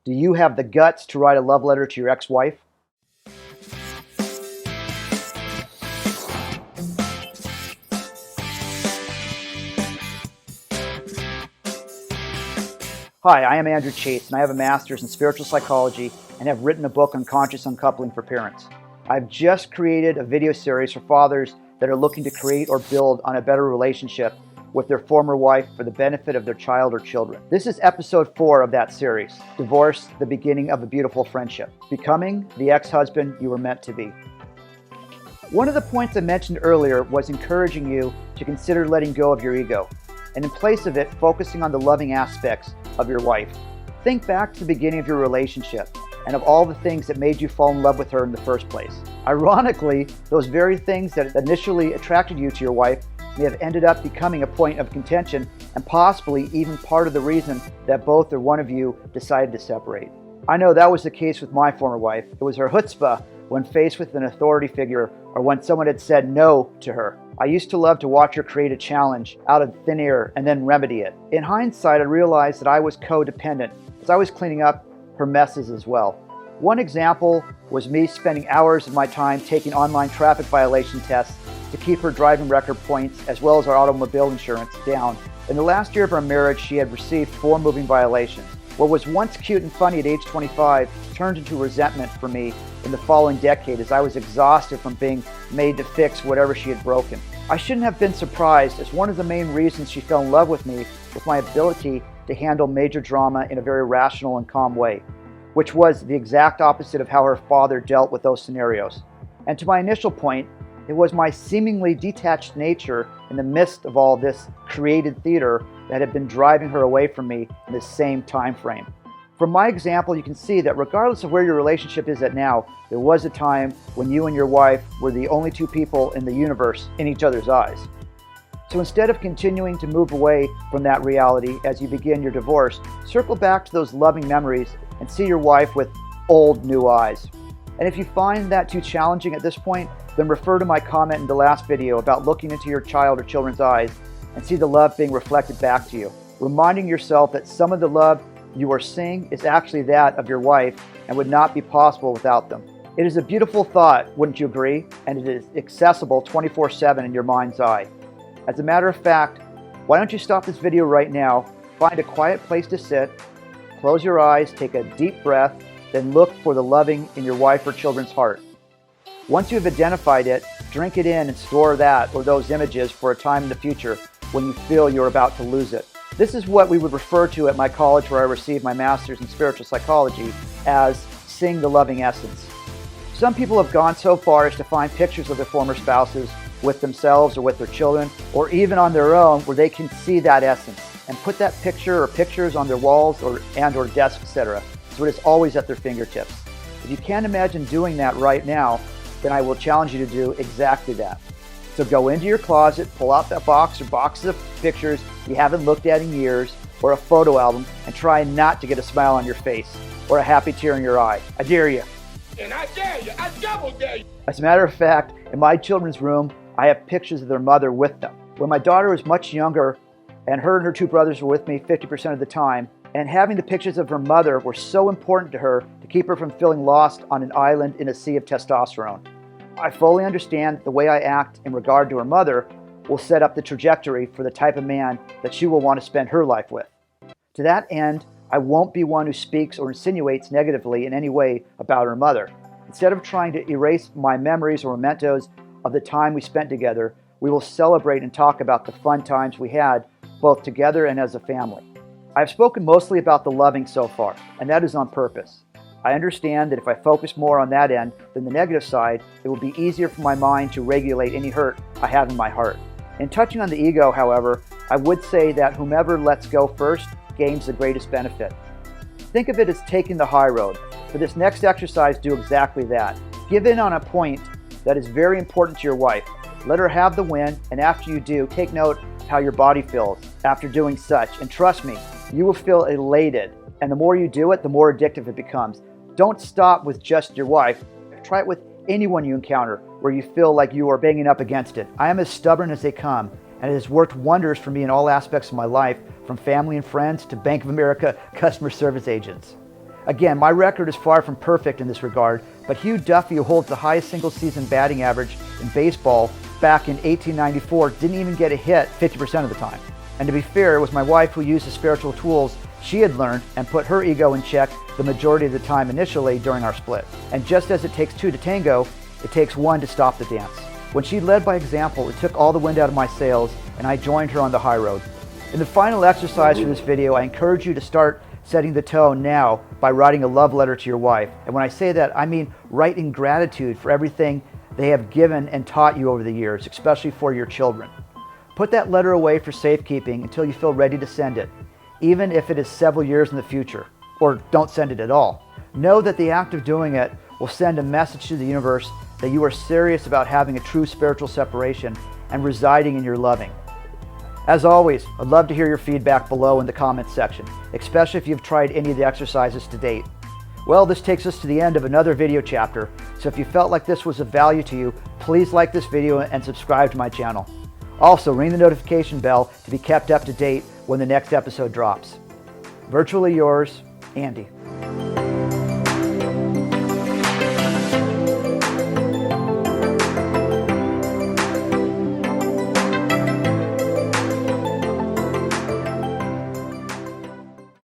Do you have the guts to write a love letter to your ex-wife? Hi, I am Andrew Chase, and I have a master's in spiritual psychology and have written a book on conscious uncoupling for parents. I've just created a video series for fathers that are looking to create or build on a better relationship with their former wife for the benefit of their child or children. This is episode 4 of that series, Divorce, the Beginning of a Beautiful Friendship, Becoming the Ex-Husband You Were Meant to Be. One of the points I mentioned earlier was encouraging you to consider letting go of your ego, and in place of it, focusing on the loving aspects of your wife. Think back to the beginning of your relationship and of all the things that made you fall in love with her in the first place. Ironically, those very things that initially attracted you to your wife may have ended up becoming a point of contention and possibly even part of the reason that both or one of you decided to separate. I know that was the case with my former wife. It was her chutzpah when faced with an authority figure or when someone had said no to her. I used to love to watch her create a challenge out of thin air and then remedy it. In hindsight, I realized that I was codependent as I was cleaning up her messes as well. One example was me spending hours of my time taking online traffic violation tests to keep her driving record points as well as our automobile insurance down. In the last year of our marriage, she had received 4 moving violations. What was once cute and funny at age 25 turned into resentment for me in the following decade as I was exhausted from being made to fix whatever she had broken. I shouldn't have been surprised, as one of the main reasons she fell in love with me was my ability to handle major drama in a very rational and calm way, which was the exact opposite of how her father dealt with those scenarios. And to my initial point, it was my seemingly detached nature in the midst of all this created theater that had been driving her away from me in the same time frame. From my example, you can see that regardless of where your relationship is at now, there was a time when you and your wife were the only 2 people in the universe in each other's eyes. So instead of continuing to move away from that reality as you begin your divorce, circle back to those loving memories and see your wife with old new eyes. And if you find that too challenging at this point, then refer to my comment in the last video about looking into your child or children's eyes and see the love being reflected back to you, reminding yourself that some of the love you are seeing is actually that of your wife and would not be possible without them. It is a beautiful thought, wouldn't you agree? And it is accessible 24/7 in your mind's eye. As a matter of fact, why don't you stop this video right now, find a quiet place to sit, close your eyes, take a deep breath, then look for the loving in your wife or children's heart. Once you have identified it, drink it in and store that or those images for a time in the future when you feel you're about to lose it. This is what we would refer to at my college where I received my master's in spiritual psychology as seeing the loving essence. Some people have gone so far as to find pictures of their former spouses with themselves or with their children, or even on their own where they can see that essence and put that picture or pictures on their walls or desks, etc. So it is always at their fingertips. If you can't imagine doing that right now, then I will challenge you to do exactly that. So go into your closet, pull out that box or boxes of pictures you haven't looked at in years, or a photo album, and try not to get a smile on your face or a happy tear in your eye. I dare you. And I dare you, I double dare you. As a matter of fact, in my children's room, I have pictures of their mother with them. When my daughter was much younger, and her 2 brothers were with me 50% of the time, and having the pictures of her mother were so important to her to keep her from feeling lost on an island in a sea of testosterone. I fully understand that the way I act in regard to her mother will set up the trajectory for the type of man that she will want to spend her life with. To that end, I won't be one who speaks or insinuates negatively in any way about her mother. Instead of trying to erase my memories or mementos of the time we spent together, we will celebrate and talk about the fun times we had, both together and as a family. I've spoken mostly about the loving so far, and that is on purpose. I understand that if I focus more on that end than the negative side, it will be easier for my mind to regulate any hurt I have in my heart. In touching on the ego, however, I would say that whomever lets go first gains the greatest benefit. Think of it as taking the high road. For this next exercise, do exactly that. Give in on a point that is very important to your wife. Let her have the win, and after you do, take note of how your body feels after doing such. And trust me, you will feel elated. And the more you do it, the more addictive it becomes. Don't stop with just your wife. Try it with anyone you encounter where you feel like you are banging up against it. I am as stubborn as they come, and it has worked wonders for me in all aspects of my life, from family and friends to Bank of America customer service agents. Again, my record is far from perfect in this regard, but Hugh Duffy, who holds the highest single-season batting average in baseball back in 1894, didn't even get a hit 50% of the time. And to be fair, it was my wife who used the spiritual tools she had learned and put her ego in check the majority of the time initially during our split. And just as it takes two to tango, it takes one to stop the dance. When she led by example, it took all the wind out of my sails, and I joined her on the high road. In the final exercise for this video, I encourage you to start setting the tone now by writing a love letter to your wife. And when I say that, I mean write in gratitude for everything they have given and taught you over the years, especially for your children. Put that letter away for safekeeping until you feel ready to send it, even if it is several years in the future, or don't send it at all. Know that the act of doing it will send a message to the universe that you are serious about having a true spiritual separation and residing in your loving. As always, I'd love to hear your feedback below in the comments section, especially if you've tried any of the exercises to date. Well, this takes us to the end of another video chapter, so if you felt like this was of value to you, please like this video and subscribe to my channel. Also, ring the notification bell to be kept up to date when the next episode drops. Virtually yours, Andy.